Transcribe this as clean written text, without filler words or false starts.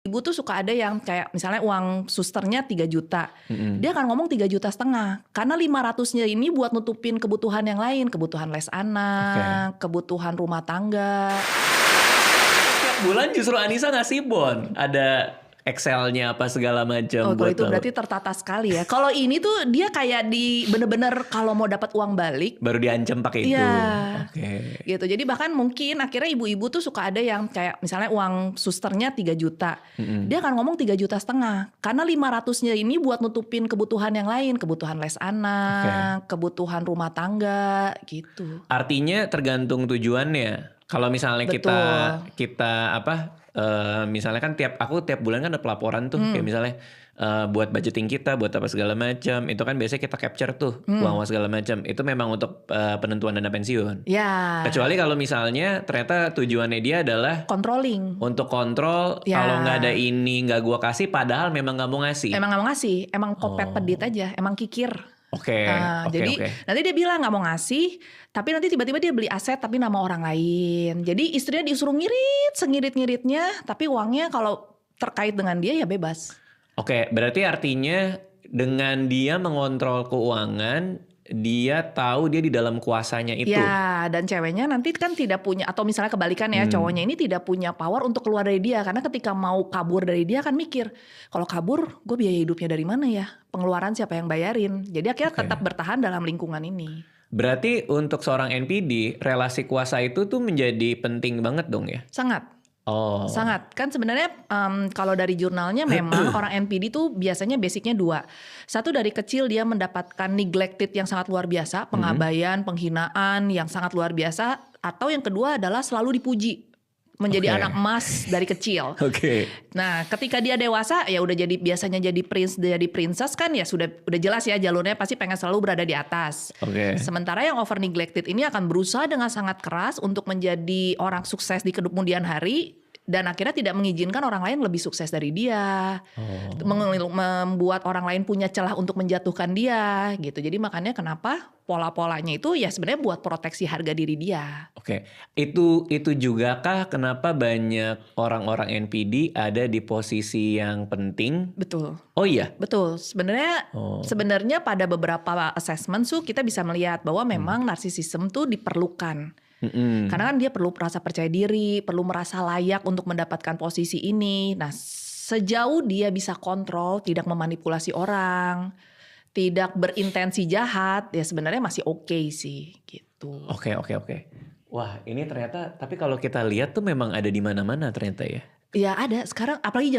Ibu tuh suka ada yang kayak misalnya uang susternya 3 juta, Mhm. dia akan ngomong 3,5 juta, karena 500-nya ini buat nutupin kebutuhan yang lain, kebutuhan les Oke. anak, kebutuhan rumah tangga. Setiap bulan justru Anissa ngasih bon, ada Excel-nya apa segala Oh, macam kalau buat itu tahu. berarti tertata sekali ya. Kalau ini tuh dia kayak bener-bener kalau mau dapat uang balik, Baru diancam pakai itu. iya, Oke. gitu. Jadi bahkan mungkin akhirnya ibu-ibu tuh suka ada yang kayak misalnya uang susternya 3 juta, Mhm. dia akan ngomong 3,5 juta, karena 500-nya ini buat nutupin kebutuhan yang lain, kebutuhan les anak, kebutuhan rumah tangga, gitu. Artinya tergantung tujuannya. Kalau misalnya Betul. kita apa? Misalnya kan aku tiap bulan kan ada pelaporan tuh, kayak misalnya buat budgeting kita, buat apa segala macam. Itu kan biasanya kita capture tuh uang segala macam. Itu memang untuk penentuan dana pensiun. Ya, Kecuali kalau misalnya ternyata tujuannya dia adalah controlling. untuk kontrol, Ya. kalau nggak ada ini nggak gua kasih, padahal memang nggak mau ngasih. Emang gak mau ngasih, emang kopet pedit aja, emang kikir. Oke. Jadi nanti dia bilang gak mau ngasih, tapi nanti tiba-tiba dia beli aset tapi nama orang lain. Jadi istrinya disuruh ngirit sengirit-ngiritnya, tapi uangnya kalau terkait dengan dia ya bebas. Oke, berarti artinya dengan dia mengontrol keuangan, dia tahu dia di dalam kuasanya itu. Ya, dan ceweknya nanti kan tidak punya, atau misalnya kebalikan ya, cowoknya ini tidak punya power untuk keluar dari dia. Karena ketika mau kabur dari dia kan mikir, kalau kabur gue biaya hidupnya dari mana ya? Pengeluaran siapa yang bayarin? Jadi akhirnya tetap bertahan dalam lingkungan ini. Berarti untuk seorang NPD, relasi kuasa itu tuh menjadi penting banget dong ya? Sangat. Oh. Sangat. Kan sebenarnya kalau dari jurnalnya memang orang NPD tuh biasanya basicnya 2. Satu, dari kecil dia mendapatkan neglected yang sangat luar biasa, pengabaian, penghinaan yang sangat luar biasa. Atau yang kedua adalah selalu dipuji, menjadi anak emas dari kecil. Oke. Nah, ketika dia dewasa ya udah biasanya jadi prince, jadi princess kan ya udah jelas ya jalurnya pasti pengen selalu berada di atas. Oke. Sementara yang over neglected ini akan berusaha dengan sangat keras untuk menjadi orang sukses di kemudian hari, dan akhirnya tidak mengizinkan orang lain lebih sukses dari dia. Membuat orang lain punya celah untuk menjatuhkan dia gitu. Jadi makanya kenapa pola-polanya itu ya sebenarnya buat proteksi harga diri dia. Oke. Itu juga kah kenapa banyak orang-orang NPD ada di posisi yang penting? Betul. Oh iya? Betul. Sebenarnya pada beberapa assessment kita bisa melihat bahwa memang narsisisme tuh diperlukan. Karena kan dia perlu merasa percaya diri, perlu merasa layak untuk mendapatkan posisi ini. Nah, sejauh dia bisa kontrol, tidak memanipulasi orang, tidak berintensi jahat, ya sebenarnya masih oke sih gitu. Oke. Wah, ini ternyata, tapi kalau kita lihat tuh memang ada di mana-mana ternyata ya. Ya ada sekarang, apalagi